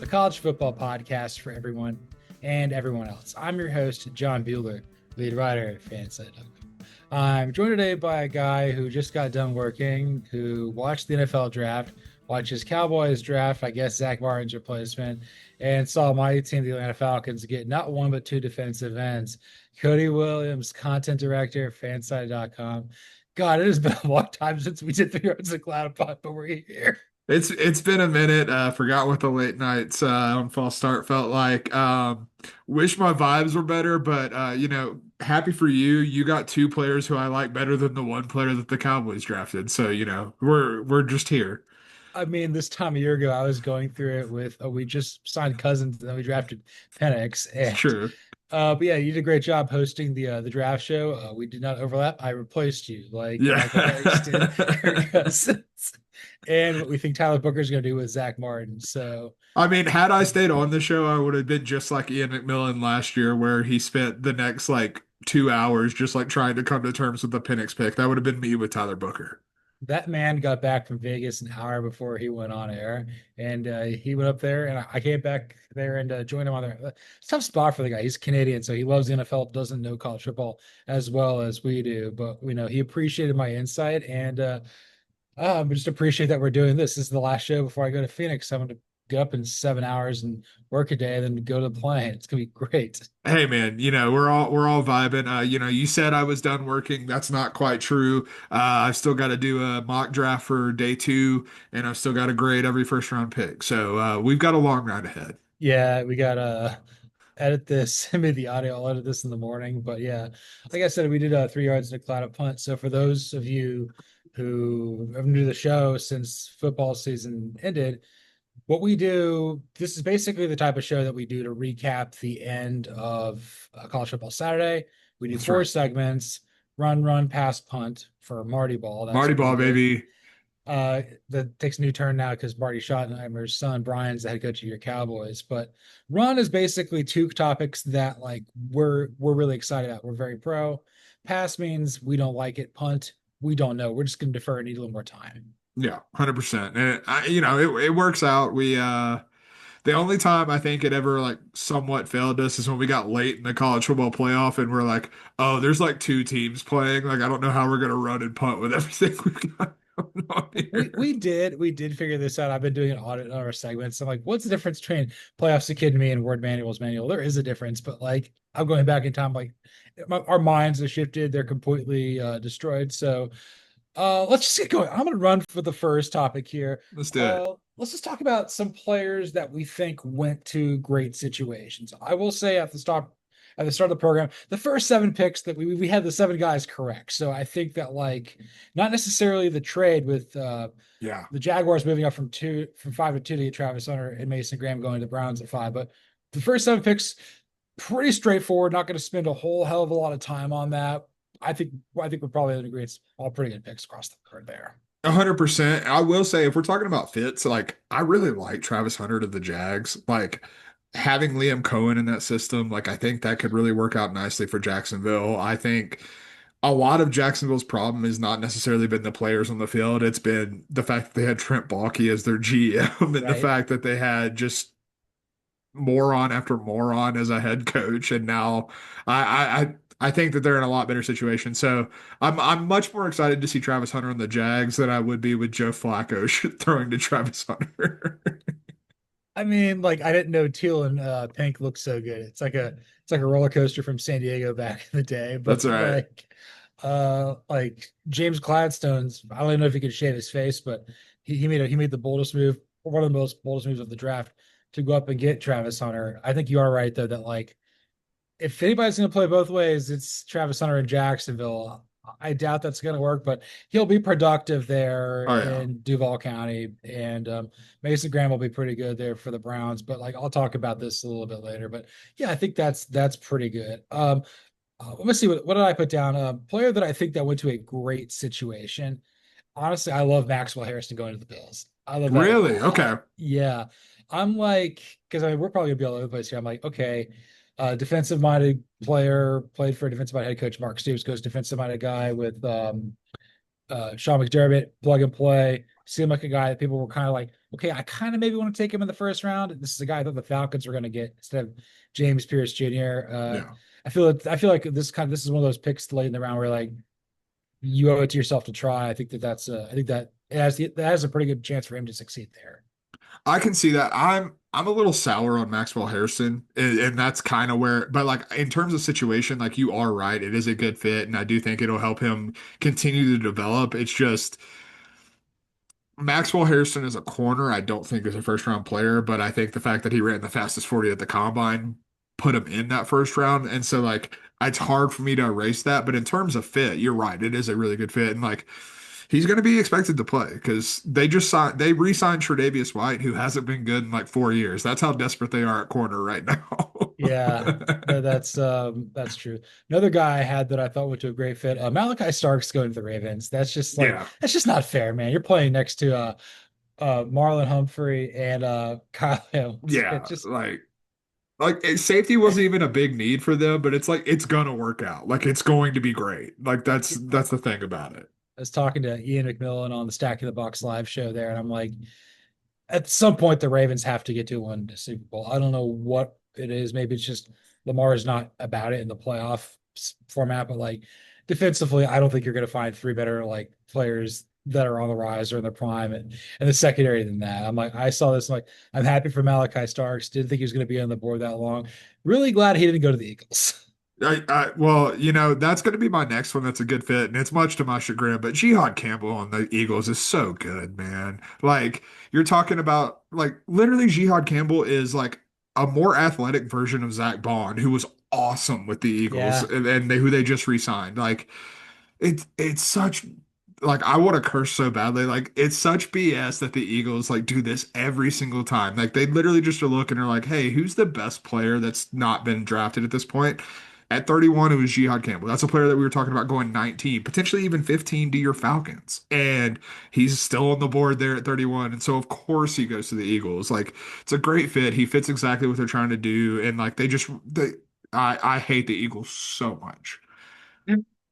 the college football podcast for everyone and everyone else. I'm your host, John Buhler, lead writer at Fansite.com. I'm joined today by a guy who just got done working, who watched the NFL draft, watched his Cowboys draft, I guess Zach Martin's replacement, and saw my team, the Atlanta Falcons, get not one but two defensive ends. Cody Williams, content director at Fansite.com. God, it has been a long time since we did 3 yards of cloud pot, but we're here. It's been a minute. Forgot what the late nights on false start felt like. Wish my vibes were better, but happy for you. You got two players who I like better than the one player that the Cowboys drafted. So, we're just here. I mean, this time a year ago, I was going through it with we just signed Cousins and then we drafted Penix. It's And true. but yeah, you did a great job hosting the draft show. We did not overlap. I replaced you Yeah. like a very extended Kirk Cousins. And what we think Tyler Booker's going to do with Zach Martin. So I mean, had I stayed on the show, I would have been just like Ian McMillan last year, where he spent the next like 2 hours just like trying to come to terms with the Penix pick. That would have been me with Tyler Booker. that man got back from Vegas an hour before he went on air, and he went up there, and I came back there and joined him on there. It's a tough spot for the guy. He's Canadian, so he loves the NFL, doesn't know college football as well as we do, but we know he appreciated my insight, and just appreciate that we're doing this. This is the last show before I go to Phoenix. I'm going to get up in 7 hours and work a day, and then go to the plane. It's gonna be great. Hey man, we're all vibing. You said I was done working. That's not quite true. I've still got to do a mock draft for day two, and I've still got to grade every first round pick. So we've got a long ride ahead. Yeah, we gotta edit this. I made the audio. I'll edit this in the morning. But yeah, like I said, we did 3 yards and a cloud of punt. So for those of you who have new to the show since football season ended, what we do, this is basically the type of show that we do to recap the end of college football Saturday. We do That's four right. segments: run, pass, punt for Marty Ball. That's Marty what we Ball, did. baby. That takes a new turn now because Marty Schottenheimer's son Brian's the head coach of your Cowboys. But run is basically two topics that like we're really excited about. We're very pro. Pass means we don't like it. Punt, we don't know. We're just going to defer and need a little more time. Yeah, 100%. And it works out. The only time I think it ever like somewhat failed us is when we got late in the college football playoff and we're like, oh, there's like two teams playing. Like, I don't know how we're gonna run and punt with everything we've got going on We here. we did we did figure this out. I've been doing an audit on our segments. I'm like, what's the difference between playoffs to kid me and word manuals manual? There is a difference, but like I'm going back in time, like our minds have shifted. They're completely destroyed. So let's just get going. I'm gonna run for the first topic here. Let's do it. Let's just talk about some players that we think went to great situations. I will say at the start of the program, the first seven picks that we had the seven guys correct. So I think that like not necessarily the trade with Yeah. the Jaguars moving up from 5 to 2 to get Travis Hunter and Mason Graham going to the Browns at 5, but the first seven picks pretty straightforward. Not going to spend a whole hell of a lot of time on that. I think we're probably in agreement. All pretty good picks across the board there. 100%. I will say, if we're talking about fits, like I really like Travis Hunter to the Jags. Like having Liam Cohen in that system, like I think that could really work out nicely for Jacksonville. I think a lot of Jacksonville's problem has not necessarily been the players on the field. It's been the fact that they had Trent Baalke as their GM and the Right. fact that they had just moron after moron as a head coach. And now I think that they're in a lot better situation. So I'm much more excited to see Travis Hunter on the Jags than I would be with Joe Flacco throwing to Travis Hunter. I mean, like I didn't know teal and pink looked so good. It's like a roller coaster from San Diego back in the day. That's But all right. like James Gladstone's, I don't even know if he could shave his face, but he made the boldest move, one of the most boldest moves of the draft to go up and get Travis Hunter. I think you are right though that like if anybody's going to play both ways, it's Travis Hunter in Jacksonville. I doubt that's going to work, but he'll be productive there Oh yeah. in Duval County, and Mason Graham will be pretty good there for the Browns. But like, I'll talk about this a little bit later. But yeah, I think that's pretty good. Let me see what did I put down? A player that I think that went to a great situation. Honestly, I love Maxwell Harrison going to the Bills. I love that a Really? lot. Okay. Yeah. I'm like, because I mean, we're probably gonna be all over the place here. I'm like, okay, defensive minded player, played for a defensive minded head coach. Mark Stoops goes defensive minded guy with Sean McDermott, plug and play. seemed like a guy that people were kind of like, okay, I kind of maybe want to take him in the first round. This is a guy I thought the Falcons were going to get instead of James Pearce Jr. Yeah. I feel like this is one of those picks late in the round where like you owe it to yourself to try. I think that that has a pretty good chance for him to succeed there. I can see that. I'm a little sour on Maxwell Harrison, and that's kind of where. But like in terms of situation, like you are right, it is a good fit, and I do think it'll help him continue to develop. It's just Maxwell Harrison is a corner. I don't think is a first round player, but I think the fact that he ran the fastest 40 at the combine put him in that first round, and so like it's hard for me to erase that. But in terms of fit, you're right, it is a really good fit, and like he's going to be expected to play because they re-signed Tre'Davious White, who hasn't been good in like 4 years. That's how desperate they are at corner right now. Yeah, that's true. Another guy I had that I thought went to a great fit, Malachi Starks going to the Ravens. Yeah, That's just not fair, man. You're playing next to Marlon Humphrey and Kyle Hamilton. yeah, safety wasn't even a big need for them, but it's like it's gonna work out. Like it's going to be great. Like that's the thing about it. I was talking to Ian McMillan on the Stack in the Box live show there, and I'm like, at some point the Ravens have to get to one Super Bowl. I don't know what it is. Maybe it's just Lamar is not about it in the playoff format, but like defensively, I don't think you're going to find three better like players that are on the rise or in their prime and the secondary than that. I'm like, I saw this. I'm like, I'm happy for Malachi Starks. Didn't think he was going to be on the board that long. Really glad he didn't go to the Eagles. Well, that's going to be my next one. That's a good fit, and it's much to my chagrin. But Jihad Campbell on the Eagles is so good, man. Like you're talking about, like literally, Jihad Campbell is like a more athletic version of Zach Bond, who was awesome with the Eagles, Yeah. and who they just re-signed. Like it's such like I want to curse so badly. Like it's such BS that the Eagles like do this every single time. Like they literally just are looking and are like, hey, who's the best player that's not been drafted at this point? At 31, it was Jihad Campbell. That's a player that we were talking about going 19, potentially even 15 to your Falcons. And he's still on the board there at 31. And so of course he goes to the Eagles. Like it's a great fit. He fits exactly what they're trying to do. And like I hate the Eagles so much.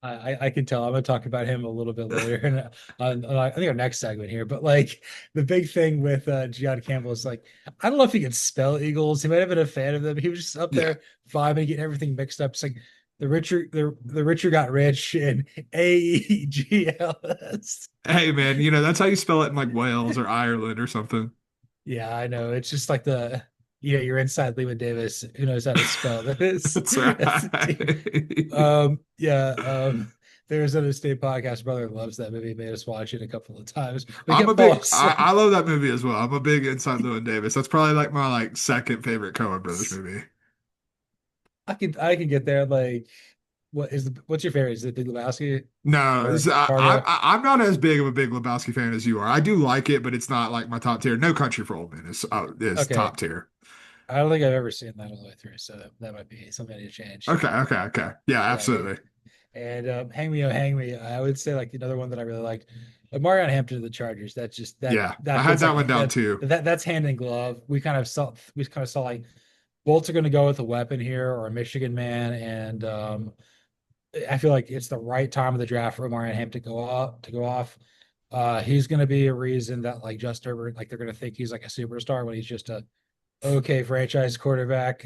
I can tell. I'm going to talk about him a little bit later, and I think our next segment here. But like the big thing with Jihad Campbell is like I don't know if he can spell Eagles. He might have been a fan of them. He was just up Yeah. there vibing, getting everything mixed up. It's like the richer got rich and AEGLS. Hey man, that's how you spell it in like Wales or Ireland or something. Yeah, I know. It's just like you're inside Lehman Davis. Who knows how to spell this? That's That's the team. right. Yeah. There's another state podcast. Brother loves that movie. Made us watch it a couple of times. We I'm a kept falling big asleep. I love that movie as well. I'm a big Inside Llewyn Davis. That's probably like my like second favorite Coen Brothers movie. I can get there. Like, what's your favorite? Is it Big Lebowski No, or I, Fargo? I'm not as big of a Big Lebowski fan as you are. I do like it, but it's not like my top tier. No Country for Old Men is Okay, top tier. I don't think I've ever seen that all the way through, so that might be something I need to change. Okay. Yeah, Yeah, absolutely. and Hang Me, Oh Hang Me. I would say like another one that I really liked. Marion Hampton to the Chargers. That's just Yeah, I that had feels that like one down too. that's hand in glove. We kind of saw like Bolts are going to go with a weapon here or a Michigan man, and I feel like it's the right time of the draft for Marion Hampton to go off. He's going to be a reason that like Justin Herbert, like they're going to think he's like a superstar when he's just a okay franchise quarterback.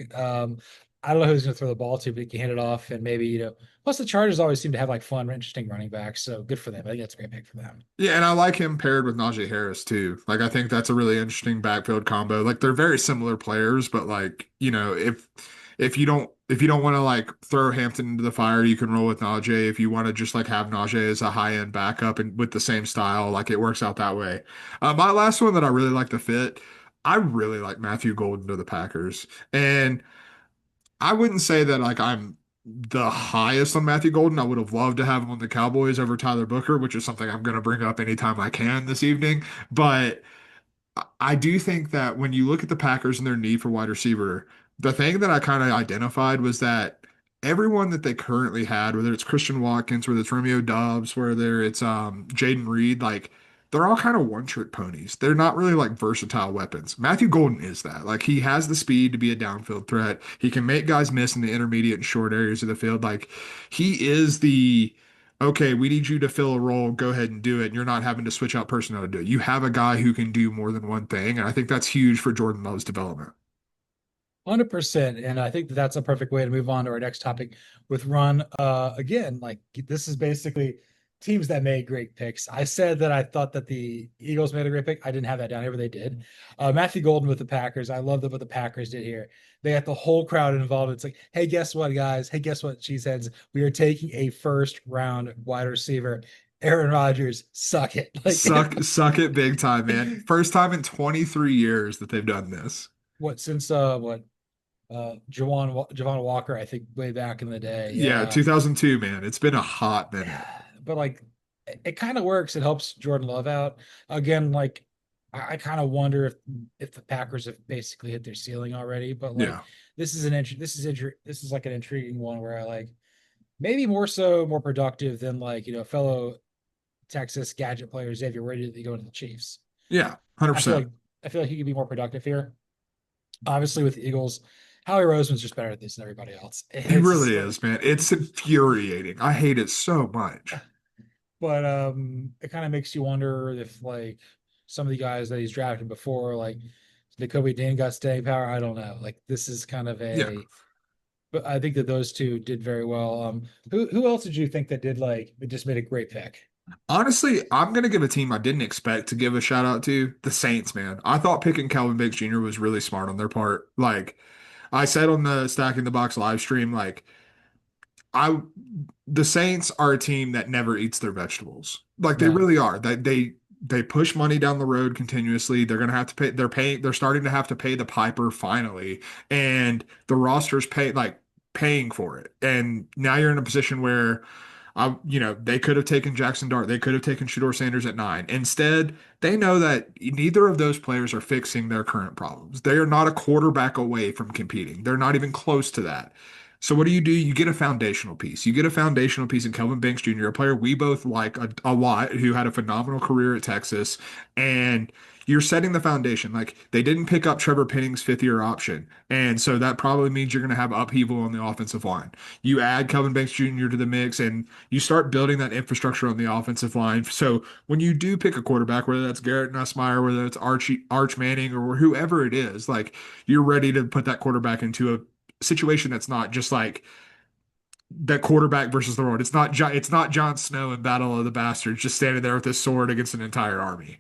I don't know who's going to throw the ball to, but he can hand it off, and maybe Plus, the Chargers always seem to have like fun, interesting running backs, so good for them. I think that's a great pick for them. Yeah, and I like him paired with Najee Harris too. Like I think that's a really interesting backfield combo. Like they're very similar players, but like, if you don't want to like throw Hampton into the fire, you can roll with Najee. If you want to just like have Najee as a high-end backup and with the same style, like it works out that way. My last one that I really like to fit, I really like Matthew Golden to the Packers. And I wouldn't say that like I'm the highest on Matthew Golden. I would have loved to have him on the Cowboys over Tyler Booker, which is something I'm going to bring up anytime I can this evening. But I do think that when you look at the Packers and their need for wide receiver, the thing that I kind of identified was that everyone that they currently had, whether it's Christian Watkins, whether it's Romeo Doubs, whether it's Jaden Reed, like they're all kind of one-trick ponies. They're not really like versatile weapons. Matthew Golden is that. Like he has the speed to be a downfield threat. He can make guys miss in the intermediate and short areas of the field. Like he is the okay, we need you to fill a role, go ahead and do it. And you're not having to switch out personnel to do it. You have a guy who can do more than one thing. And I think that's huge for Jordan Love's development. 100%. And I think that that's a perfect way to move on to our next topic with Run. Again, like this is basically teams that made great picks. I said that I thought that the Eagles made a great pick. I didn't have that down here, but they did. Matthew Golden with the Packers. I love what the Packers did here. They got the whole crowd involved. It's like, hey, guess what, guys? Hey, guess what, cheeseheads? We are taking a first round wide receiver. Aaron Rodgers, suck it. Like Suck it big time, man. First time in 23 years that they've done this. what since what Javon Walker, I think way back in the day. Yeah, Yeah. 2002, man. It's been a hot minute. But like it kind of works. It helps Jordan Love out. Again, like I kind of wonder if the Packers have basically hit their ceiling already. But like Yeah. this is like an intriguing one where I like maybe more productive than like fellow Texas gadget player Xavier Wade to go to the Chiefs. Yeah, I feel 100%. like I feel like he could be more productive here. Obviously with the Eagles, Howie Roseman's just better at this than everybody else. He It's really is, man. It's infuriating. I hate it so much. but it kind of makes you wonder if like some of the guys that he's drafted before, like N'Kobe Dean got staying power. I don't know. Like this is kind of Yeah. but I think that those two did very well. Who else did you think that did like it just made a great pick? Honestly, I'm gonna give a team I didn't expect to give a shout out to, the Saints, man. I thought picking Calvin Banks Jr. was really smart on their part. Like I said on the Stacking the Box live stream, like I the Saints are a team that never eats their vegetables. Like they No, really are. They push money down the road continuously. They're gonna have to pay. They're starting to have to pay the piper finally, and the roster's paying for it. And now you're in a position where they could have taken Jaxson Dart. They could have taken Shedeur Sanders at 9. Instead, they know that neither of those players are fixing their current problems. They are not a quarterback away from competing. They're not even close to that. So what do? You get a foundational piece. You get a foundational piece in Kelvin Banks Jr., a player we both like a lot, who had a phenomenal career at Texas, and you're setting the foundation. Like they didn't pick up Trevor Penning's fifth-year option, and so that probably means you're going to have upheaval on the offensive line. You add Kelvin Banks Jr. to the mix, and you start building that infrastructure on the offensive line. So when you do pick a quarterback, whether that's Garrett Nussmeier, whether it's Arch Manning, or whoever it is, like you're ready to put that quarterback into a situation that's not just like that quarterback versus the world. It's not Jon Snow in Battle of the Bastards just standing there with his sword against an entire army.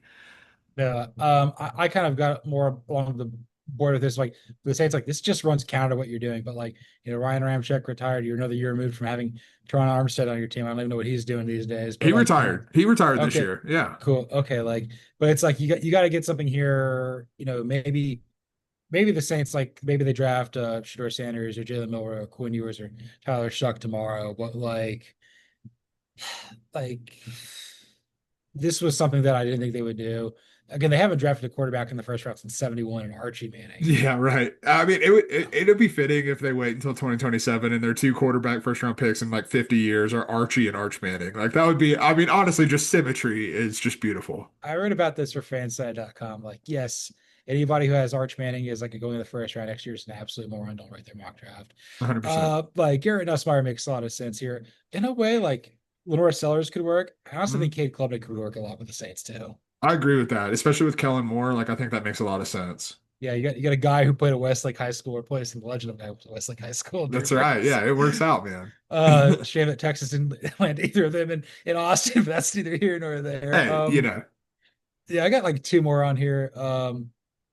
no. I kind of got more along the board with this. Like the Saints, like this just runs counter to what you're doing. But like Ryan Ramczyk retired. You're another year removed from having Teron Armstead on your team. I don't even know what he's doing these days. He But like retired. He retired this okay, year. Yeah. cool. Okay, like, but it's like you got to get something here. Maybe the Saints like maybe they draft Shedeur Sanders or Jalen Miller or Quinn Ewers or Tyler Shuck tomorrow, but like this was something that I didn't think they would do. Again, they haven't drafted a quarterback in the first round since '71 and Archie Manning. Yeah, right. I mean, it'd be fitting if they wait until 2027 and their two quarterback first round picks in like 50 years are Archie and Arch Manning. Like that would be, I mean, honestly, just symmetry is just beautiful. I read about this for fanside.com. Like, yes, anybody who has Arch Manning is like going in the first round next year is an absolute moron. Don't write their mock draft. 100%. Like Garrett Nussmeier makes a lot of sense here. In a way, like Lenore Sellers could work. I also think Cade Klubnik could work a lot with the Saints too. I agree with that, especially with Kellen Moore. Like, I think that makes a lot of sense. Yeah, you got a guy who played at Westlake High School, or plays in the legend of a guy who played at Westlake High School. That's right. Yeah, it works out, man. Shame that Texas didn't land either of them in Austin, but that's neither here nor there. Hey, Yeah, I got like two more on here.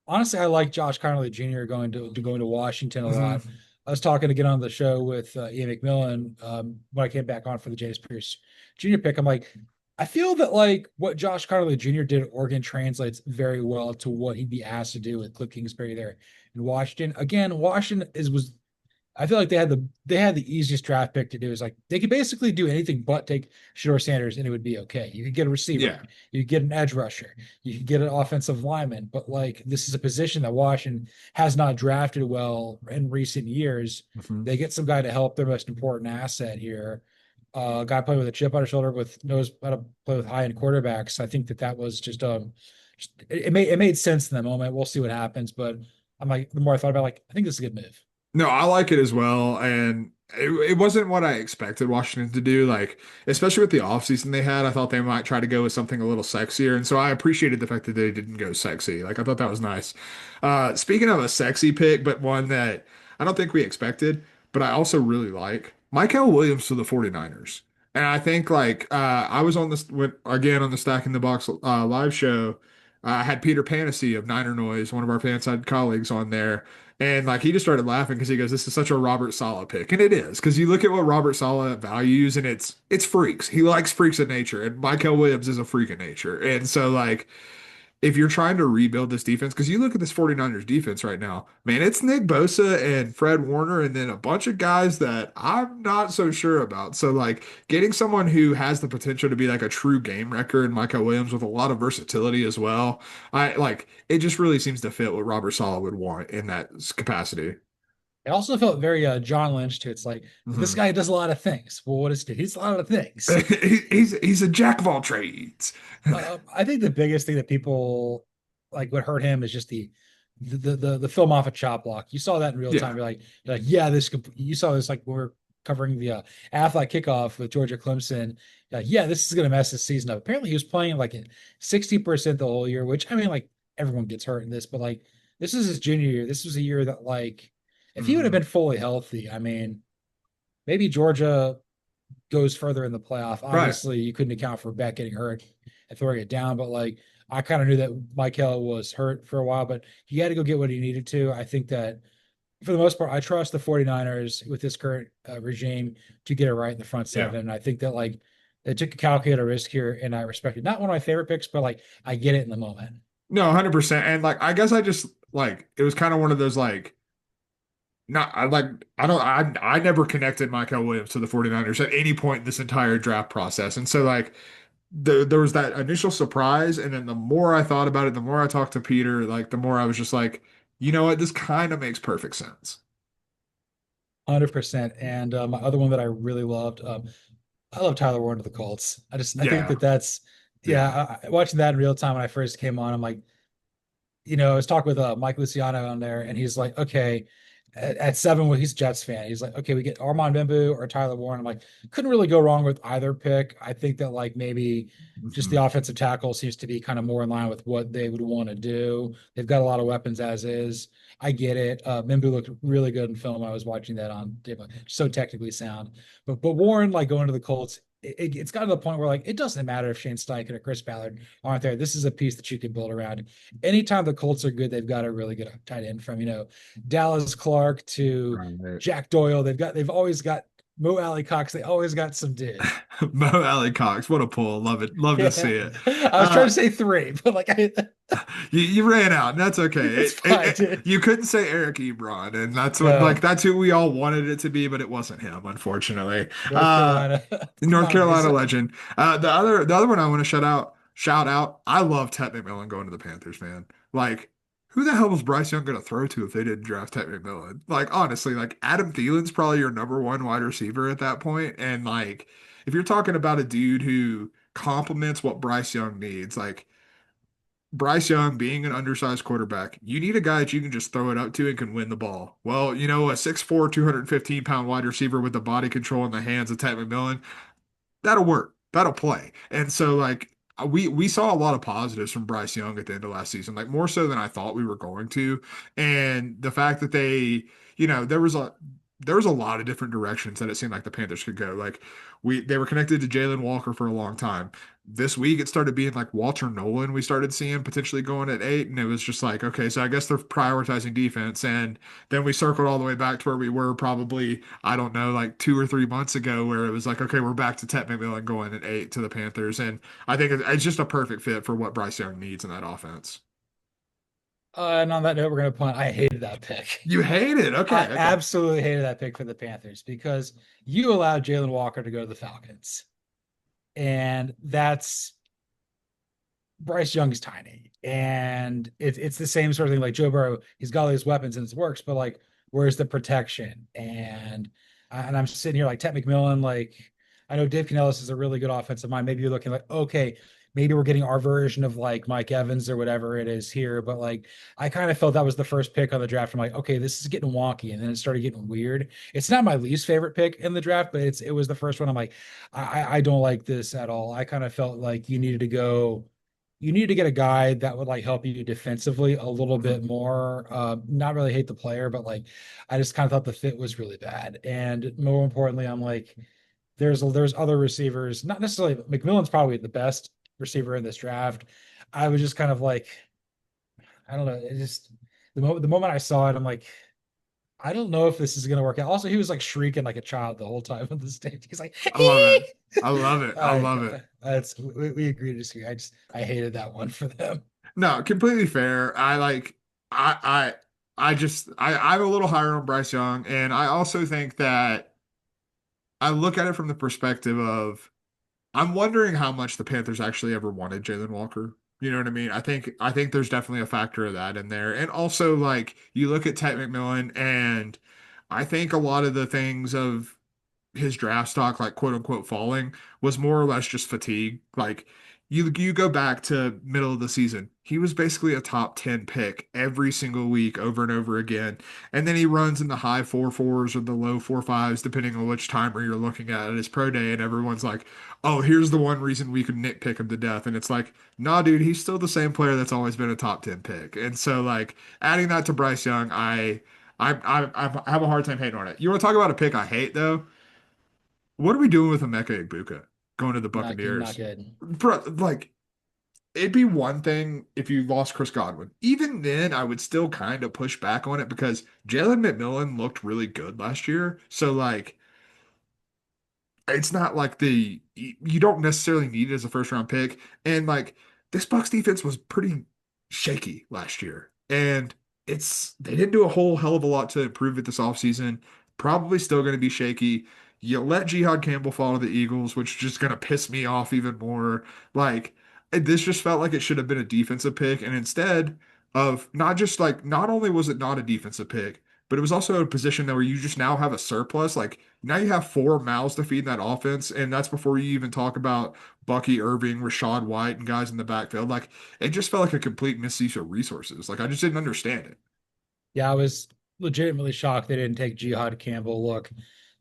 Honestly, I like Josh Connolly Jr. going to Washington a lot. mhm. I was talking to get on the show with Ian McMillan when I came back on for the James Pearce Jr. pick. I'm like, I feel that like what Josh Connolly Jr. did at Oregon translates very well to what he'd be asked to do with Cliff Kingsbury there in Washington. Again, Washington was I feel like they had the easiest draft pick to do. Is like they could basically do anything but take Shedeur Sanders and it would be okay. You could get a receiver, Yeah. you could get an edge rusher, you could get an offensive lineman, but like this is a position that Washington has not drafted well in recent years. Mhm. They get some guy to help their most important asset here. A guy playing with a chip on his shoulder with knows how to play with high end quarterbacks. I think that was it made sense in the moment. We'll see what happens, but I'm like the more I thought about it, like I think this is a good move. No, I like it as well. And it wasn't what I expected Washington to do. Like, especially with the offseason they had, I thought they might try to go with something a little sexier. And so I appreciated the fact that they didn't go sexy. Like, I thought that was nice. Speaking of a sexy pick, but one that I don't think we expected, but I also really like Michael Williams to the 49ers. And I think like I was on this again on the Stack in the Box live show. I had Peter Panessy of Niner Noise, one of our fan side colleagues, on there. And like he just started laughing because he goes, "This is such a Robert Saleh pick," and it is because you look at what Robert Saleh values, and it's freaks. He likes freaks of nature, and Michael Williams is a freak of nature. And so like if you're trying to rebuild this defense, because you look at this 49ers defense right now, man, it's Nick Bosa and Fred Warner, and then a bunch of guys that I'm not so sure about. So, like, getting someone who has the potential to be like a true game wrecker and Michael Williams with a lot of versatility as well, I like it just really seems to fit what Robert Saleh would want in that capacity. It also felt very John Lynch too. It's like this Mhm. guy does a lot of things. Well, what is it? He's a lot of things. He's a jack of all trades. I think the biggest thing that people like what hurt him is just the film off a chop block. You saw that in real Yeah. time. You're like, yeah, this. You saw this like when we're covering the Aflac kickoff with Georgia Clemson. Like, yeah, this is gonna mess this season up. Apparently, he was playing like 60% the whole year, which I mean, like everyone gets hurt in this, but like this is his junior year. This was a year that like if he would have Mhm. been fully healthy, I mean, maybe Georgia goes further in the playoff. Right. Obviously, you couldn't account for Beck getting hurt and throwing it down, but like I kind of knew that Michael was hurt for a while, but he had to go get what he needed to. I think that for the most part, I trust the 49ers with this current regime to get it right in the front Yeah. seven. And I think that like they took a calculated risk here, and I respect it. Not one of my favorite picks, but like I get it in the moment. No, 100%. And like I guess I just like it was kind of one of those like not I like I don't I never connected Michael Williams to the 49ers at any point in this entire draft process. And so like there was that initial surprise, and then the more I thought about it, the more I talked to Peter, like the more I was just like, you know what, this kind of makes perfect sense. 100%. And my other one that I really loved, I love Tyler Warren to the Colts. I think Yeah. that that's Yeah. yeah. Watching that in real time when I first came on, I'm like, I was talking with Mike Luciano on there, and he's like, okay, at seven, well, he's a Jets fan. He's like, okay, we get Armand Bimbu or Tyler Warren. I'm like, couldn't really go wrong with either pick. I think that like maybe just the Mhm. offensive tackle seems to be kind of more in line with what they would want to do. They've got a lot of weapons as is. I get it. Bimbu looked really good in film. I was watching that on so technically sound. But Warren like going to the Colts, it's gotten to the point where like it doesn't matter if Shane Steichen or Chris Ballard aren't there. This is a piece that you can build around. Anytime the Colts are good, they've got a really good tight end from Dallas Clark to Right. Jack Doyle. They've always got Mo Alley Cox. They always got some dude. Mo Alley Cox, what a pull. Love it. Love to Yeah. see it. I was trying Uh to say three, but like you ran out, and that's okay. it's fine, dude. You couldn't say Eric Ebron, and that's what like No, that's who we all wanted it to be, but it wasn't him, unfortunately. North Carolina. Come North on, guys. Carolina legend. The other one I want to shout out. I love Tet McMillan going to the Panthers, man. Like, who the hell was Bryce Young going to throw to if they didn't draft Tet McMillan? Like, honestly, like Adam Thielen's probably your number one wide receiver at that point, and like if you're talking about a dude who complements what Bryce Young needs, like Bryce Young being an undersized quarterback, you need a guy that you can just throw it up to and can win the ball. Well, a 6'4", 215-pound wide receiver with the body control in the hands of Ted McMillan, that'll work. That'll play. And so like we saw a lot of positives from Bryce Young at the end of last season, like more so than I thought we were going to. And the fact that there was a lot of different directions that it seemed like the Panthers could go. Like they were connected to Jalon Walker for a long time. This week it started being like Walter Nolan we started seeing potentially going at 8, and it was just like, okay, so I guess they're prioritizing defense. And then we circled all the way back to where we were probably, I don't know, like 2 or 3 months ago, where it was like, okay, we're back to Tet McMillan going at 8 to the Panthers. And I think it's just a perfect fit for what Bryce Young needs in that offense. And on that note, we're gonna punt. I hated that pick. You hate it. I Okay. Okay. absolutely hated that pick for the Panthers because you allowed Jalen Walker to go to the Falcons. And that's Bryce Young's tiny, and it's the same sort of thing. Like Joe Burrow, he's got all these weapons and it works, but like, where's the protection? And I'm sitting here like Ted McMillan. Like, I know Dave Canellis is a really good offensive mind. Maybe you're looking like, okay, maybe we're getting our version of like Mike Evans or whatever it is here. But like, I kind of felt that was the first pick on the draft. I'm like, okay, this is getting wonky, and then it started getting weird. It's not my least favorite pick in the draft, but it was the first one. I'm like, I don't like this at all. I kind of felt like you needed to get a guy that would like help you defensively a little Mhm. bit more. Not really hate the player, but like I just kind of thought the fit was really bad. And more importantly, I'm like, there's other receivers, not necessarily McMillan's probably the best receiver in this draft. I was just kind of like, I don't know, it just the moment I saw it, I'm like, I don't know if this is gonna work out. Also, he was like shrieking like a child the whole time on the stage. He's like, I love it. I love it. I love it. that's we agree to disagree. I hated that one for them. No, completely fair. I I'm a little higher on Bryce Young, and I also think that I look at it from the perspective of I'm wondering how much the Panthers actually ever wanted Jalon Walker. You know what I mean? I think there's definitely a factor of that in there. And also like you look at Tet McMillan and I think a lot of the things of his draft stock, like quote unquote falling, was more or less just fatigue. Like you go back to middle of the season, he was basically a top 10 pick every single week over and over again. And then he runs in the high 4.4s or the low 4.5s, depending on which timer you're looking at his pro day. And everyone's like, oh, here's the one reason we could nitpick him to death. And it's like, nah, dude, he's still the same player that's always been a top 10 pick. And so like adding that to Bryce Young, I have a hard time hating on it. You want to talk about a pick I hate though? What are we doing with Emeka Egbuka going to the Not Buccaneers? good. Bro, like, it'd be one thing if you lost Chris Godwin. Even then, I would still kind of push back on it because Jalen McMillan looked really good last year. So, like, it's not like you don't necessarily need it as a first round pick. And like this Bucks defense was pretty shaky last year. And they didn't do a whole hell of a lot to improve it this offseason. Probably still going to be shaky. You let Jihad Campbell fall to the Eagles, which is just going to piss me off even more. Like this just felt like it should have been a defensive pick. And instead of not just like, not only was it not a defensive pick, but it was also a position that where you just now have a surplus. Like now you have four mouths to feed in that offense, and that's before you even talk about Bucky Irving, Rashad White, and guys in the backfield. Like it just felt like a complete misuse of resources. Like I just didn't understand it. Yeah, I was legitimately shocked they didn't take Jihad Campbell. Look,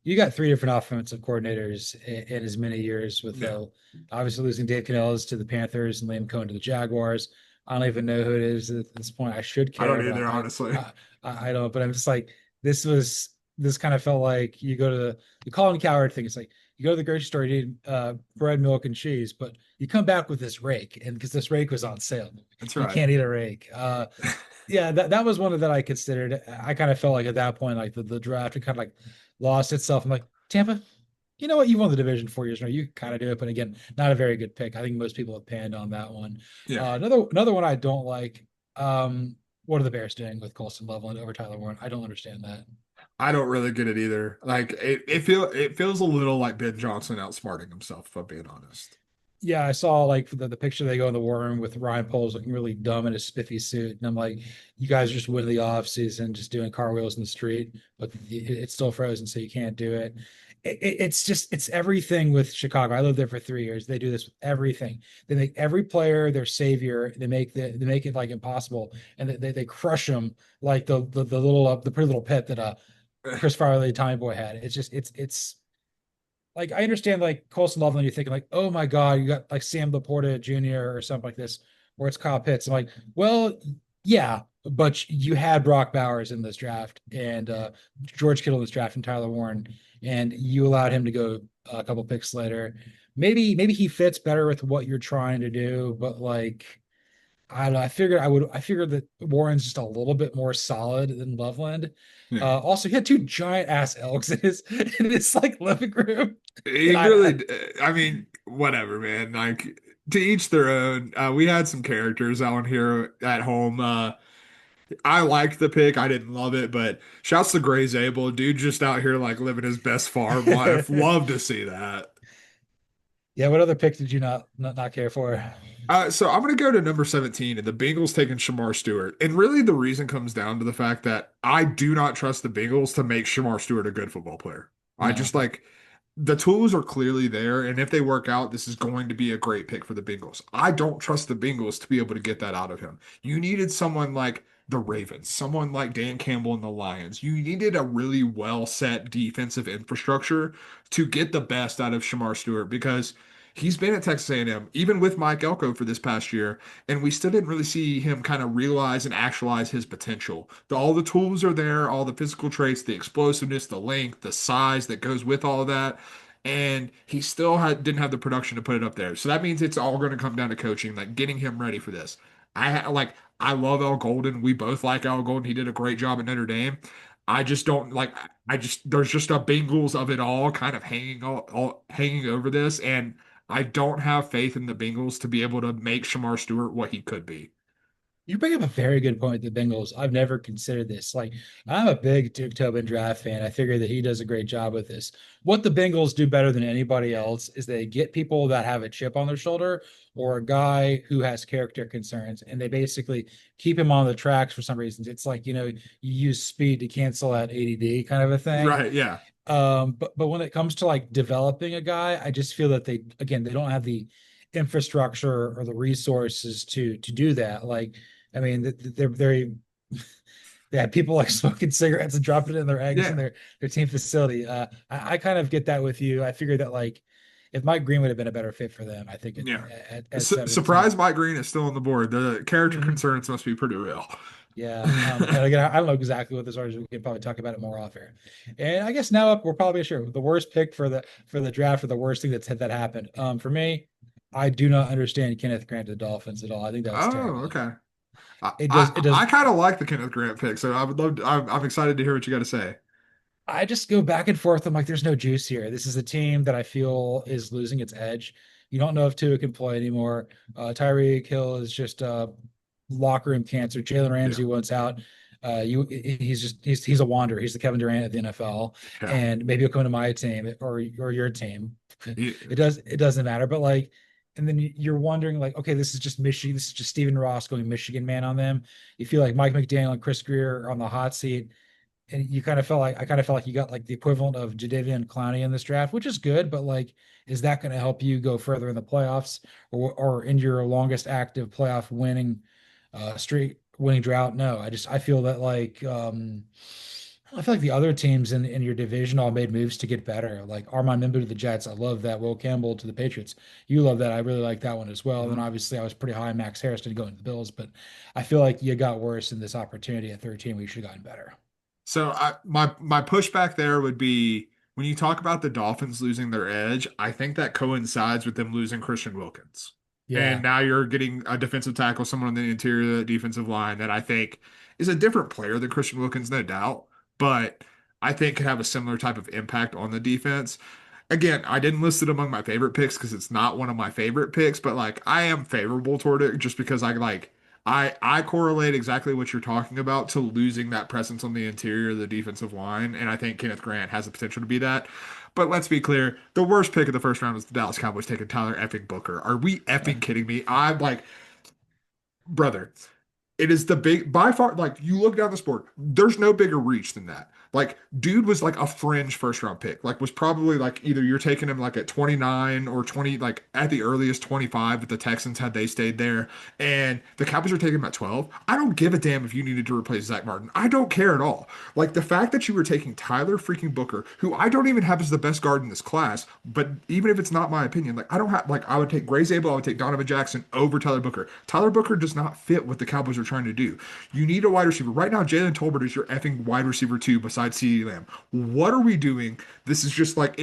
you got three different offensive coordinators in as many years with Yeah, obviously losing Dave Canales to the Panthers and Liam Cohen to the Jaguars. I don't even know who it is at this point. I should I care, don't but either, honestly. I don't. But I'm just like this kind of felt like you go to the Colin Coward thing. It's like you go to the grocery store, you need bread, milk, and cheese, but you come back with this rake, and because this rake was on sale, That's you right. can't eat a rake. Yeah, that was one that I considered. I kind of felt like at that point, like the draft had kind of like lost itself. I'm like, Tampa, you know what? You won the division 4 years now. You kind of do it, but again, not a very good pick. I think most people have panned on that one. Yeah. Another one I don't like. What are the Bears doing with Colston Loveland over Tyler Warren? I don't understand that. I don't really get it either. Like it feels a little like Ben Johnson outsmarting himself, if I'm being honest. Yeah, I saw like the picture they go in the war room with Ryan Poles looking really dumb in his spiffy suit. And I'm like, you guys are just winning the off season, just doing car wheels in the street, but it's still frozen, so you can't do it. It's just it's everything with Chicago. I lived there for 3 years. They do this with everything. They make every player their savior. They make it like impossible, and they crush them like the little the pretty little pet that Chris Farley Tommy Boy had. It's just it's like I understand like Colson Loveland, you're thinking like, oh my God, you got like Sam Laporta Jr. or something like this, or it's Kyle Pitts. I'm like, well, yeah, but you had Brock Bowers in this draft and George Kittle in this draft and Tyler Warren, and you allowed him to go a couple picks later. Maybe he fits better with what you're trying to do, but like I don't know. I figured that Warren's just a little bit more solid than Loveland. Yeah. Also, he had two giant ass elks in his like living room. He And really, I mean, whatever, man. Like to each their own. We had some characters out here at home. I liked the pick. I didn't love it, but shouts to Gray Zabel, dude, just out here like living his best farm life. Love to see that. Yeah, what other pick did you not care for? So I'm going to go to number 17, and the Bengals taking Shamar Stewart. And really, the reason comes down to the fact that I do not trust the Bengals to make Shamar Stewart a good football player. I No. just like. the tools are clearly there, and if they work out, this is going to be a great pick for the Bengals. I don't trust the Bengals to be able to get that out of him. You needed someone like the Ravens, someone like Dan Campbell and the Lions. You needed a really well set defensive infrastructure to get the best out of Shamar Stewart because he's been at Texas A&M, even with Mike Elko for this past year, and we still didn't really see him kind of realize and actualize his potential. All the tools are there, all the physical traits, the explosiveness, the length, the size that goes with all of that. And he still didn't have the production to put it up there. So that means it's all going to come down to coaching, like getting him ready for this. I love Al Golden. We both like Al Golden. He did a great job at Notre Dame. I just don't like. I just there's just a Bengals of it all kind of hanging over this, and I don't have faith in the Bengals to be able to make Shamar Stewart what he could be. You bring up a very good point with the Bengals. I've never considered this. Like, I'm a big Duke Tobin draft fan. I figure that he does a great job with this. What the Bengals do better than anybody else is they get people that have a chip on their shoulder or a guy who has character concerns, and they basically keep him on the tracks for some reasons. It's like, you use speed to cancel out ADD kind of a thing. Right? Yeah. But when it comes to like developing a guy, I just feel that they don't have the infrastructure or the resources to do that. Like, I mean, they're very they have people like smoking cigarettes and dropping it in their eggs in Yeah. their team facility. I kind of get that with you. I figured that like if Mike Green would have been a better fit for them, I think Yeah. at 17. Surprise, Mike Green is still on the board. The character Mhm. concerns must be pretty real. Yeah. And again, I don't know exactly what this is. We can probably talk about it more off air. And I guess now up, we're probably sure the worst pick for the draft or the worst thing that happened. For me, I do not understand Kenneth Grant to the Dolphins at all. I think that was Oh, terrible. okay. I It does I, it does I kind of like the Kenneth Grant pick, so I would love to, I'm excited to hear what you got to say. I just go back and forth. I'm like, there's no juice here. This is a team that I feel is losing its edge. You don't know if Tua can play anymore. Tyreek Hill is just locker room cancer. Jalen Yeah. Ramsey wants out. He's a wanderer. He's the Kevin Durant of the NFL, Yeah. and maybe he'll come to my team or your team. He- It doesn't matter. But like, and then you're wondering like, okay, this is just Michigan. This is just Stephen Ross going Michigan man on them. You feel like Mike McDaniel and Chris Greer are on the hot seat, and you kind of felt like I kind of felt like you got like the equivalent of Jadeveon Clowney in this draft, which is good, but like, is that going to help you go further in the playoffs or in your longest active playoff streak winning drought? No, I feel that like I feel like the other teams in your division all made moves to get better. Like Armand Mimbu to the Jets, I love that. Will Campbell to the Patriots, you love that. I really like that one as well. And then Mhm. obviously I was pretty high on Max Harrison to go into the Bills, but I feel like you got worse in this opportunity at 13. We should have gotten better. So my pushback there would be when you talk about the Dolphins losing their edge, I think that coincides with them losing Christian Wilkins. And Yeah. now you're getting a defensive tackle, someone on the interior of the defensive line that I think is a different player than Christian Wilkins, no doubt, but I think could have a similar type of impact on the defense. Again, I didn't list it among my favorite picks because it's not one of my favorite picks, but like I am favorable toward it just because I correlate exactly what you're talking about to losing that presence on the interior of the defensive line, and I think Kenneth Grant has the potential to be that. But let's be clear, the worst pick of the first round was the Dallas Cowboys taking Tyler effing Booker. Are we effing kidding me? I'm like, brother, it is the big by far like you look down the board, there's no bigger reach than that. Like dude was like a fringe first round pick. Like was probably like either you're taking him like at 29 or 20 like at the earliest 25 if the Texans had they stayed there and the Cowboys are taking him at 12. I don't give a damn if you needed to replace Zach Martin. I don't care at all. Like the fact that you were taking Tyler freaking Booker, who I don't even have as the best guard in this class, but even if it's not my opinion, like I don't have like I would take Gray Zabel, I would take Donovan Jackson over Tyler Booker. Tyler Booker does not fit what the Cowboys are trying to do. You need a wide receiver. Right now, Jalen Tolbert is your effing wide receiver two besides CeeDee Lamb. What are we doing? This is just like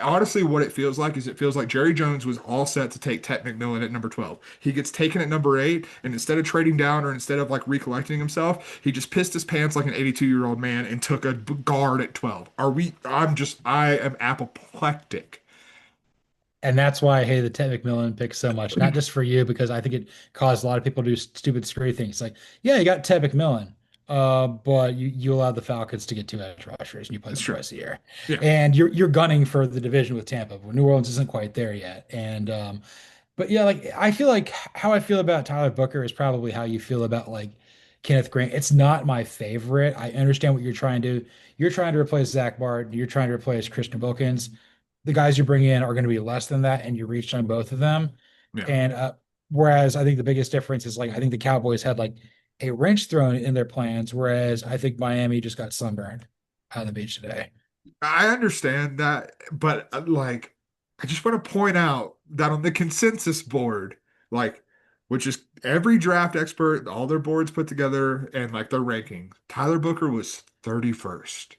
honestly what it feels like is it feels like Jerry Jones was all set to take Tet McMillan at number 12. He gets taken at number 8, and instead of trading down or instead of like recollecting himself, he just pissed his pants like an 82-year-old man and took a guard at 12. I am apoplectic. And that's why I hated the Ted McMillan pick so much. Not just for you, because I think it caused a lot of people to do stupid, screwy things. Like, yeah, you got Ted McMillan, but you allowed the Falcons to get two edge rushers, and you play It's them true. twice a year. Yeah. And you're gunning for the division with Tampa. But New Orleans isn't quite there yet. And but yeah, like I feel like how I feel about Tyler Booker is probably how you feel about like Kenneth Grant. It's not my favorite. I understand what you're trying to do. You're trying to replace Zach Martin. You're trying to replace Christian Wilkins. the guys you bring in are going to be less than that, and you reached on both of them. Yeah. And whereas I think the biggest difference is like I think the Cowboys had like a wrench thrown in their plans, whereas I think Miami just got sunburned on the beach today. I understand that, but like, I just want to point out that on the consensus board, like, which is every draft expert, all their boards put together and like their rankings, Tyler Booker was 31st.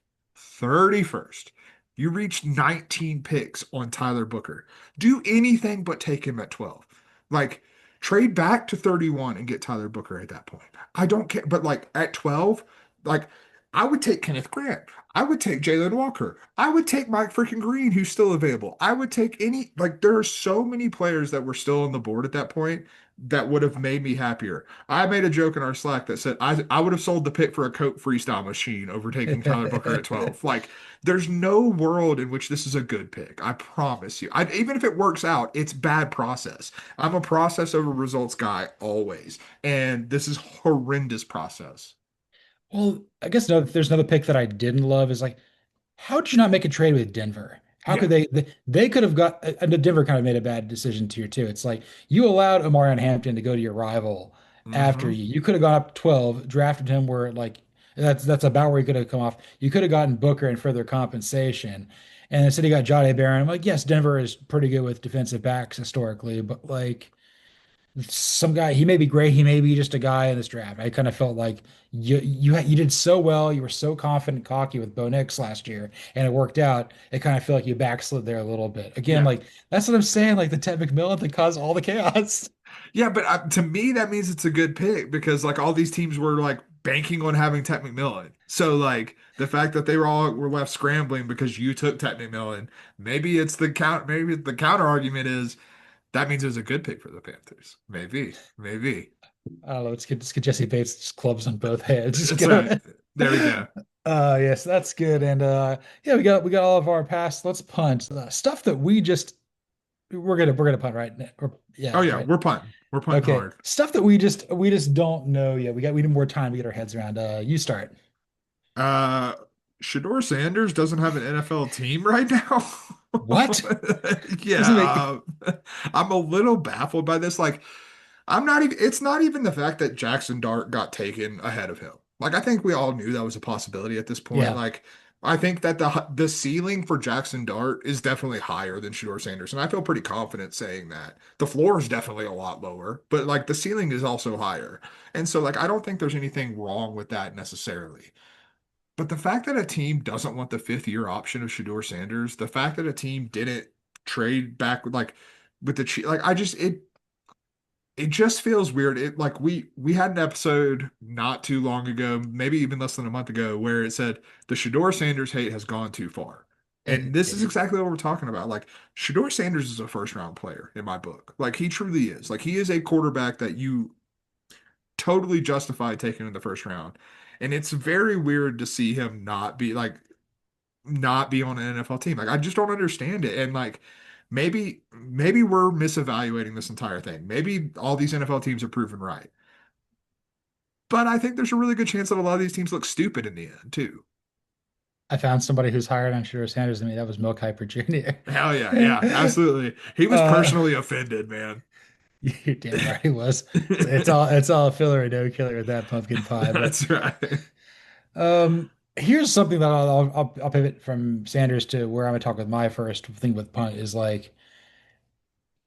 31st. You reached 19 picks on Tyler Booker. Do anything but take him at 12. Like, trade back to 31 and get Tyler Booker at that point. I don't care, but like at 12, like, I would take Kenneth Grant. I would take Jalon Walker. I would take Mike freaking Green, who's still available. I would take any, like, there are so many players that were still on the board at that point that would have made me happier. I made a joke in our Slack that said I would have sold the pick for a Coke freestyle machine over taking Tyler Booker at 12. Like, there's no world in which this is a good pick. I promise you. Even if it works out, it's bad process. I'm a process over results guy always. And this is horrendous process. Well, I guess there's another pick that I didn't love is like, how did you not make a trade with Denver? How Yeah. could they could have got and Denver kind of made a bad decision to you too. It's like you allowed Omarion Hampton to go to your rival after Hmm. you. You could have gone up 12, drafted him where like that's about where he could have come off. You could have gotten Booker and further compensation. And instead you got Jahdae Barron. I'm like, yes, Denver is pretty good with defensive backs historically, but like some guy. He may be great. He may be just a guy in this draft. I kind of felt like you did so well. You were so confident, cocky with Bo Nix last year, and it worked out. I kind of feel like you backslid there a little bit. Again, Yeah. like that's what I'm saying. Like the Ted McMillan that caused all the chaos. Yeah, but to me, that means it's a good pick because like all these teams were like banking on having Tet McMillan. So like the fact that they were left scrambling because you took Tet McMillan, maybe the counter argument is that means it was a good pick for the Panthers. Maybe. I don't know. Let's get Jesse Bates just clubs on both heads. Just That's get right. him. There we go. Yes, that's good. And yeah, we got all of our past. Let's punt stuff that we're gonna punt right now. Oh Yeah, yeah, right. we're punting. We're punting Okay, hard. stuff that we just don't know yet. We need more time to get our heads around. You start. Uh, Shedeur Sanders doesn't have an NFL team right now. What? Doesn't make Yeah, I'm a little baffled by this. Like, it's not even the fact that Jaxson Dart got taken ahead of him. Like, I think we all knew that was a possibility at this point. yeah. Like, I think that the ceiling for Jaxson Dart is definitely higher than Shedeur Sanders, and I feel pretty confident saying that. The floor is definitely a lot lower, but like the ceiling is also higher. And so, like, I don't think there's anything wrong with that necessarily. But the fact that a team doesn't want the fifth year option of Shedeur Sanders, the fact that a team didn't trade back with the like it just feels weird. It like we had an episode not too long ago, maybe even less than a month ago, where it said the Shedeur Sanders hate has gone too far. And this is It- exactly what we're talking about. Like Shedeur Sanders is a first round player in my book. Like he truly is. Like he is a quarterback that you totally justify taking in the first round. And it's very weird to see him not be on an NFL team. Like I just don't understand it. And like maybe we're misevaluating this entire thing. Maybe all these NFL teams are proven right. But I think there's a really good chance that a lot of these teams look stupid in the end too. I found somebody who's hired on Shedeur Sanders than me. That was Mel Kiper Jr. Hell yeah, yeah, absolutely. He was uh, personally offended, man. you're damn right he was. It's all a filler and no killer with that pumpkin pie. But That's right. here's something that I'll pivot from Sanders to where I'm gonna talk with my first thing with punt is like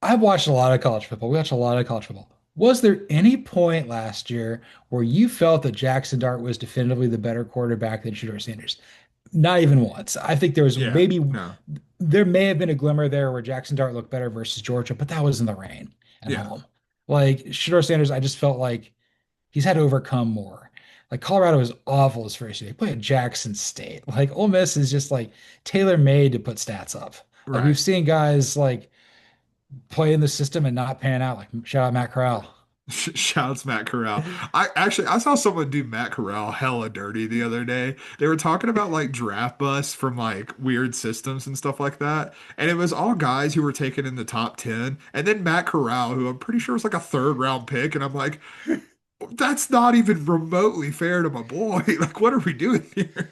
I've watched a lot of college football. We watched a lot of college football. Was there any point last year where you felt that Jaxson Dart was definitively the better quarterback than Shedeur Sanders? Not even once. I think Yeah, no. there may have been a glimmer there where Jaxson Dart looked better versus Georgia, but that was in the rain at Yeah. home. Like Shedeur Sanders, I just felt like he's had to overcome more. Like Colorado was awful his first year. They played at Jackson State. Like Ole Miss is just like tailor made to put stats up. Like Right. we've seen guys like play in the system and not pan out. Like shout out Matt Corral. Shouts Matt Corral. I saw someone do Matt Corral hella dirty the other day. They were talking about like draft busts from like weird systems and stuff like that. And it was all guys who were taken in the top 10. And then Matt Corral, who I'm pretty sure was like a third round pick. And I'm like, that's not even remotely fair to my boy. Like, what are we doing here?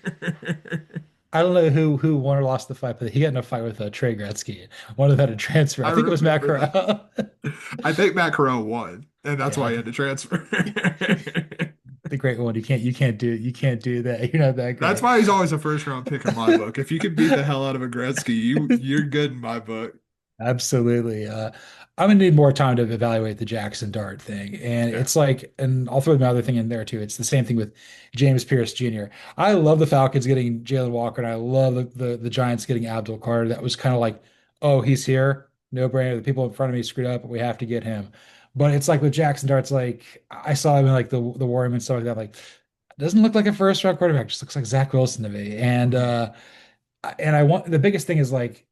I don't know who won or lost the fight, but he got in a fight with Trey Gretzky. One of them had to transfer. I I think it was Matt remember that. Corral. I think Matt Corral won, and that's why Yeah, he had to transfer. the great one. You can't do that. You're not that That's great. why he's always a first round pick in my book. If you can beat the hell out of a Gretzky, you're good in my book. Absolutely. I'm gonna need more time to evaluate the Jaxson Dart thing. And Yeah. it's like, and I'll throw another thing in there too. It's the same thing with James Pearce Jr. I love the Falcons getting Jalon Walker, and I love the Giants getting Abdul Carter. That was kind of like, oh, he's here. No brainer. The people in front of me screwed up, but we have to get him. But it's like with Jaxson Dart's like I saw him in like the Warrior and stuff like that. Like, doesn't look like a first round quarterback, just looks like Zach Wilson to me. Mhm. And I want the biggest thing is like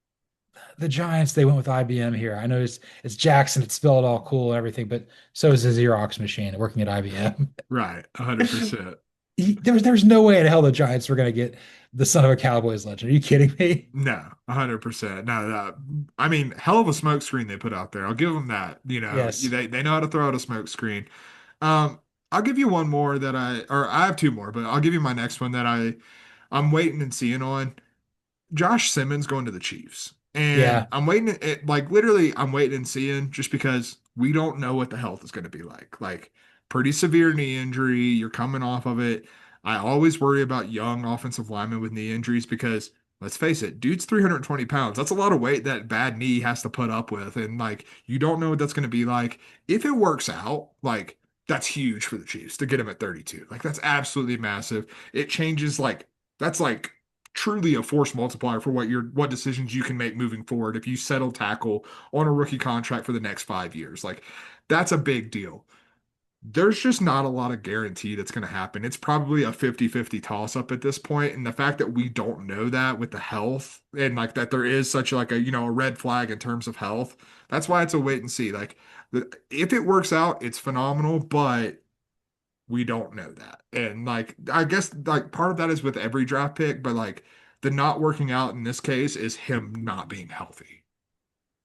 the Giants, they went with IBM here. I know it's Jackson, it's spelled all cool and everything, but so is a Xerox machine working at IBM. Right. 100%. There was no way in hell the Giants were going to get the son of a Cowboys legend. Are you kidding me? No, 100%. No, I mean, hell of a smoke screen they put out there. I'll give them that. Yes. They know how to throw out a smoke screen. Um, I'll give you one more or I have two more, but I'll give you my next one that I'm waiting and seeing on. Josh Simmons going to the Chiefs. And Yeah. I'm waiting like literally I'm waiting and seeing just because we don't know what the health is going to be like. Like pretty severe knee injury, you're coming off of it. I always worry about young offensive linemen with knee injuries because let's face it, dude's 320 pounds. That's a lot of weight that bad knee has to put up with. And like you don't know what that's going to be like. If it works out, like that's huge for the Chiefs to get him at 32. Like that's absolutely massive. It changes that's like truly a force multiplier for what decisions you can make moving forward if you settle tackle on a rookie contract for the next 5 years. Like that's a big deal. There's just not a lot of guarantee that's going to happen. It's probably a 50-50 toss up at this point. And the fact that we don't know that with the health and like that there is such like a red flag in terms of health, that's why it's a wait and see. Like if it works out, it's phenomenal, but we don't know that. And like I guess like part of that is with every draft pick, but like the not working out in this case is him not being healthy.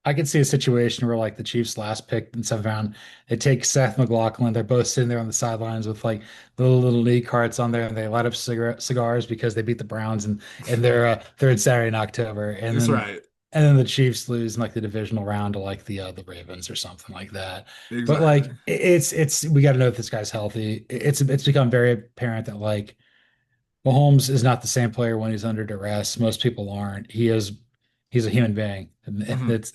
I could see a situation where like the Chiefs last pick in seventh round, they take Seth McLaughlin. They're both sitting there on the sidelines with like the little knee carts on there, and they light up cigars because they beat the Browns and they're third Saturday in October, That's right. and then the Chiefs lose in like the divisional round to like the Ravens or something like that. But like Exactly. it's we got to know if this guy's healthy. It's become very apparent that like Mahomes is not the same player when he's under duress. Most people aren't. He's a human being. And Hmm. that's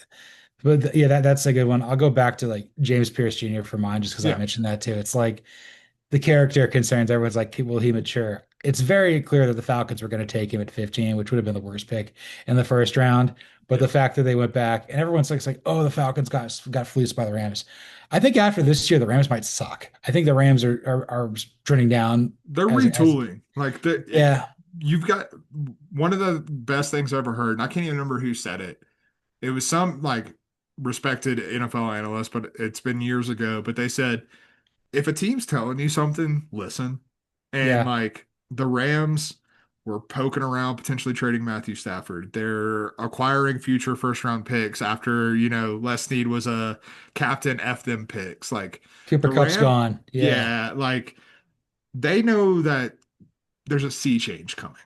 but yeah, that's a good one. I'll go back to like James Pearce Jr. for mine just because I Yeah. mentioned that too. It's like the character concerns. Everyone's like, will he mature? It's very clear that the Falcons were going to take him at 15, which would have been the worst pick in the first round. But the Yeah. fact that they went back and everyone's like, it's like, oh, the Falcons got fleeced by the Rams. I think after this year, the Rams might suck. I think the Rams are trending down They're as retooling. Like yeah, you've got one of the best things I've ever heard, and I can't even remember who said it. It was some like respected NFL analyst, but it's been years ago. But they said if a team's telling you something, listen. And yeah. like the Rams were poking around potentially trading Matthew Stafford. They're acquiring future first round picks after, Les Snead was a captain F them picks. Like Cooper the Cup's Ram, gone. Yeah. yeah, like they know that there's a sea change coming.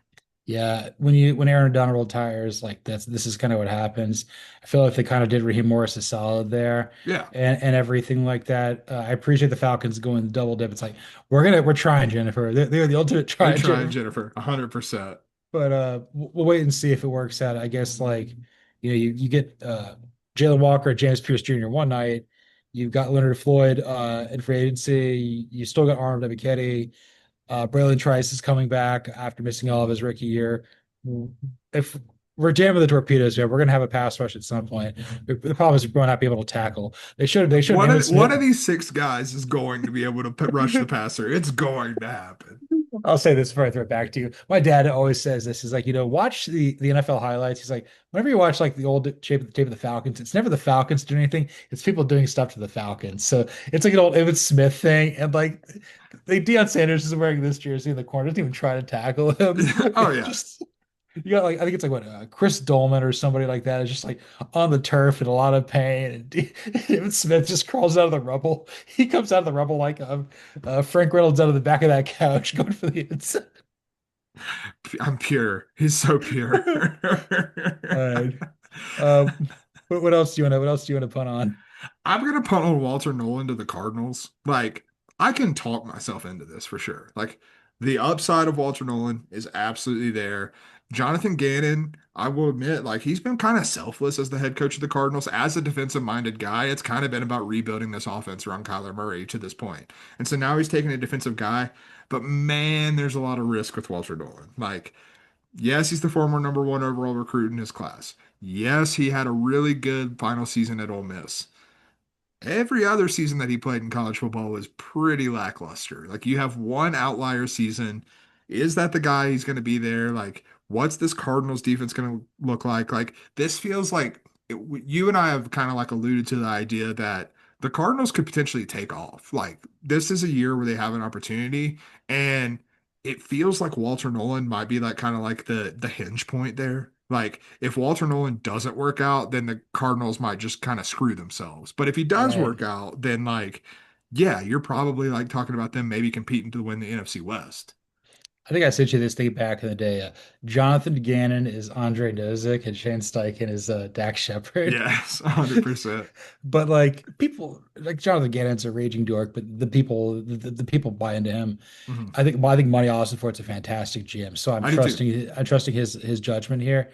Yeah, when Aaron Donald retires, like this is kind of what happens. I feel like they kind of did Raheem Morris a solid there, Yeah, and everything like that. I appreciate the Falcons going double dip. It's like we're trying Jennifer. They're the ultimate they're trying trying Jennifer. Jennifer 100%. But we'll wait and see if it works out. I guess like you get Jalen Walker, James Pearce Jr. one night. You've got Leonard Floyd in free agency. You still got Arnold Ebiketie. Braylon Trice is coming back after missing all of his rookie year. If we're jamming the torpedoes, yeah, we're going to have a pass rush at some point. The problem is we're not be able to tackle. They should One Emmitt of one Smith. of these six guys is going to be able to rush the passer. It's going to happen. I'll say this before I throw it back to you. My dad always says this. He's like, watch the NFL highlights. He's like, whenever you watch like the old tape of the Falcons, it's never the Falcons doing anything. It's people doing stuff to the Falcons. So it's like an old Emmitt Smith thing. And like Deion Sanders is wearing this jersey in the corner, doesn't even try to tackle him. Oh It's yeah. just you got like I think it's like what Chris Dolman or somebody like that is just like on the turf in a lot of pain, and David Smith just crawls out of the rubble. He comes out of the rubble like Frank Reynolds out of the back of that couch going for the inside. I'm pure. He's so pure. All right. Um, what else do you want to punt on? I'm gonna punt on Walter Nolan to the Cardinals. Like, I can talk myself into this for sure. Like, the upside of Walter Nolan is absolutely there. Jonathan Gannon, I will admit, like he's been kind of selfless as the head coach of the Cardinals. As a defensive-minded guy, it's kind of been about rebuilding this offense around Kyler Murray to this point. And so now he's taking a defensive guy, but man, there's a lot of risk with Walter Nolan. Like, yes, he's the former number one overall recruit in his class. Yes, he had a really good final season at Ole Miss. Every other season that he played in college football was pretty lackluster. Like you have one outlier season. Is that the guy who's going to be there? Like, what's this Cardinals defense going to look like? Like, this feels like you and I have kind of like alluded to the idea that the Cardinals could potentially take off. Like, this is a year where they have an opportunity, and it feels like Walter Nolan might be like kind of like the hinge point there. Like if Walter Nolan doesn't work out, then the Cardinals might just kind of screw themselves. But if he does Right. work out, then like, yeah, you're probably like talking about them maybe competing to win the NFC West. I think I sent you this thing back in the day. Jonathan Gannon is Andre Nozick and Shane Steichen is Dak Shepard. Yes, 100%. But like people like Jonathan Gannon's a raging dork, but the people buy into him. Mhm. I think Monty Austin for it's a fantastic GM. So I do too. I'm trusting his judgment here.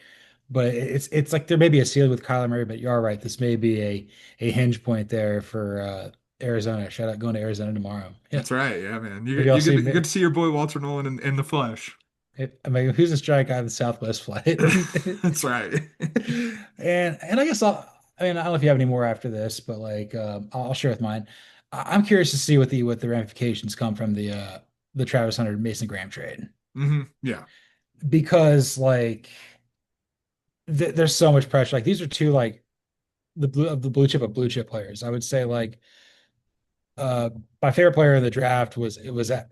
But it's like there may be a ceiling with Kyler Murray, but you are right. This may be a hinge point there for Arizona. Shout out going to Arizona tomorrow. Yeah. That's right. Yeah, man. Maybe I'll see. You get to see your boy Walter Nolan in the flesh. I mean, who's this giant guy on the Southwest flight? That's right. And I guess I mean, I don't know if you have any more after this, but like I'll share with mine. I'm curious to see what the ramifications come from the Travis Hunter Mason Graham trade Yeah. because like there's so much pressure. Like these are two like the blue chip of blue chip players. I would say like uh my favorite player in the draft was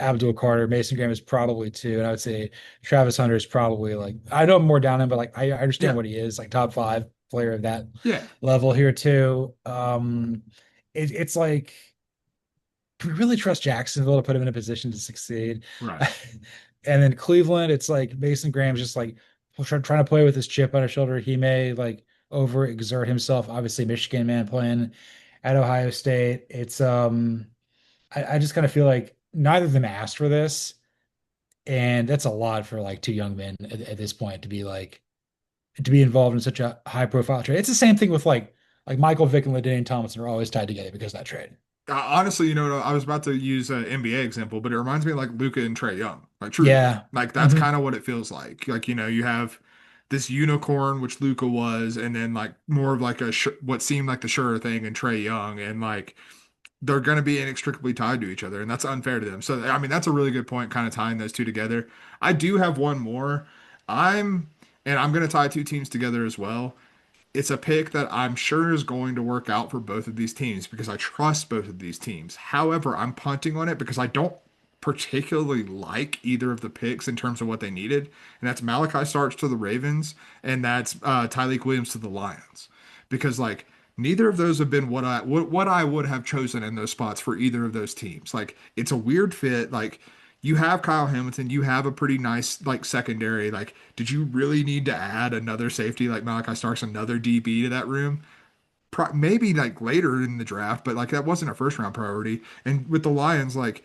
Abdul Carter. Mason Graham is probably two, and I would say Travis Hunter is probably like I know more down him, but like I understand Yeah. what he is, like top five player of that Yeah. level here too. It's like do we really trust Jacksonville to put him in a position to succeed? Right. And then Cleveland, it's like Mason Graham's just like trying to play with his chip on his shoulder. He may like overexert himself. Obviously, Michigan man playing at Ohio State. It's I just kind of feel like neither of them asked for this, and that's a lot for like two young men at this point to be like to be involved in such a high profile trade. It's the same thing with like Michael Vick and LaDainian Tomlinson are always tied together because of that trade. Honestly, I was about to use an NBA example, but it reminds me of like Luca and Trey Young. Like truly, Yeah. like that's Hmm. kind of what it feels like. Like you have this unicorn, which Luca was, and then like more of like what seemed like the surer thing in Trey Young, and like they're going to be inextricably tied to each other, and that's unfair to them. So I mean, that's a really good point, kind of tying those two together. I do have one more. I'm I'm going to tie two teams together as well. It's a pick that I'm sure is going to work out for both of these teams because I trust both of these teams. However, I'm punting on it because I don't particularly like either of the picks in terms of what they needed. And that's Malachi Starks to the Ravens and that's Tyleik Williams to the Lions. Because like neither of those have been what I would have chosen in those spots for either of those teams. Like it's a weird fit. Like you have Kyle Hamilton, you have a pretty nice like secondary. Like, did you really need to add another safety like Malachi Starks, another DB to that room? Maybe like later in the draft, but like that wasn't a first round priority. And with the Lions, like,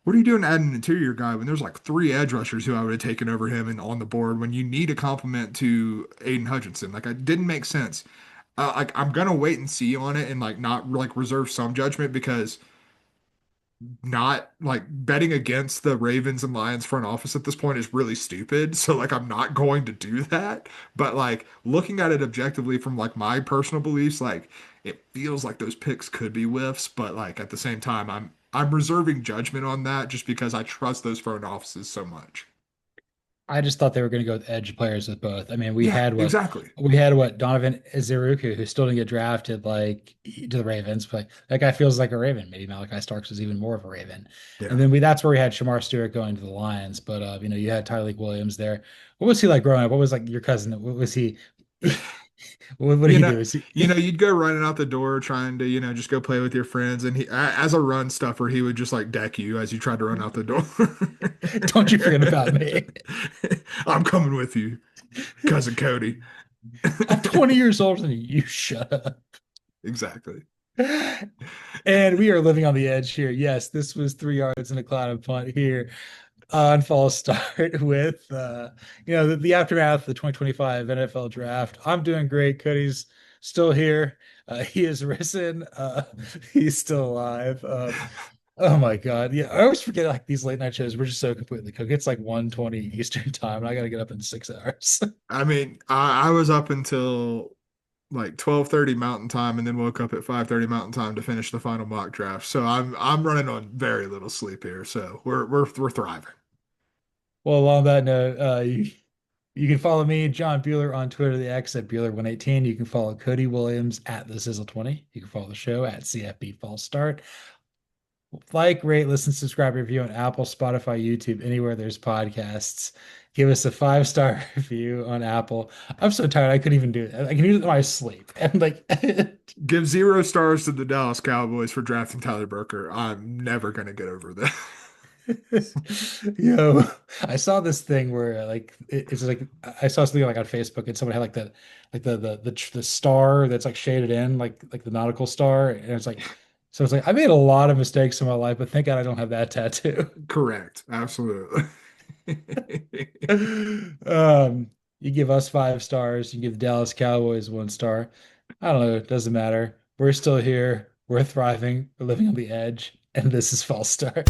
what are you doing adding an interior guy when there's like three edge rushers who I would have taken over him and on the board when you need a complement to Aiden Hutchinson? Like, it didn't make sense. Like, I'm gonna wait and see on it and like not like reserve some judgment because not like betting against the Ravens and Lions front office at this point is really stupid. So like I'm not going to do that. But like looking at it objectively from like my personal beliefs, like it feels like those picks could be whiffs, but like at the same time I'm reserving judgment on that just because I trust those front offices so much. I just thought they were going to go with edge players with both. I mean, Yeah, exactly. we had what Donovan Iziriku, who still didn't get drafted like to the Ravens, but that guy feels like a Raven. Maybe Malachi Starks was even more of a Raven. And Yeah. then we that's where we had Shamar Stewart going to the Lions. But you know, you had Tyleik Williams there. What was he like growing up? What was like your cousin? What was he? What do You you know, do? Is he, you'd go running out the door trying to, just go play with your friends. And as a run stuffer, he would just like deck you as you tried to run out the door. don't you forget about me. I'm coming with you, cousin Cody. I'm 20 years older than you. You shut up. Exactly. And we are living on the edge here. Yes, this was 3 yards and a cloud of punt here on false start with the aftermath of the 2025 NFL draft. I'm doing great. Cody's still here. He has risen. He's still alive. Oh my God. Yeah, I always forget like these late night shows. We're just so completely cooked. It's like 1:20 Eastern time, and I gotta get up in 6 hours. I mean, I was up until like 12:30 Mountain Time and then woke up at 5:30 Mountain Time to finish the final mock draft. So I'm running on very little sleep here. So we're thriving. Well, along that note, you can follow me, John Buhler, on Twitter, the X at Buhler118. You can follow Cody Williams at the Sizzle20. You can follow the show at CFB False Start. Like, rate, listen, subscribe, review on Apple, Spotify, YouTube, anywhere there's podcasts. Give us a 5-star review on Apple. I'm so tired. I couldn't even do it. I can do it in my sleep. And like, Give 0 stars to the Dallas Cowboys for drafting Tyler Burker. I'm never gonna get over that. I saw this thing where like it's like I saw something like on Facebook and someone had like the star that's like shaded in like the nautical star and it's like so it's like I made a lot of mistakes in my life, but thank God I don't have that tattoo. Correct. Absolutely. You give us 5 stars, you give the Dallas Cowboys 1 star. I don't know, it doesn't matter. We're still here, we're thriving, we're living on the edge, and this is False Start.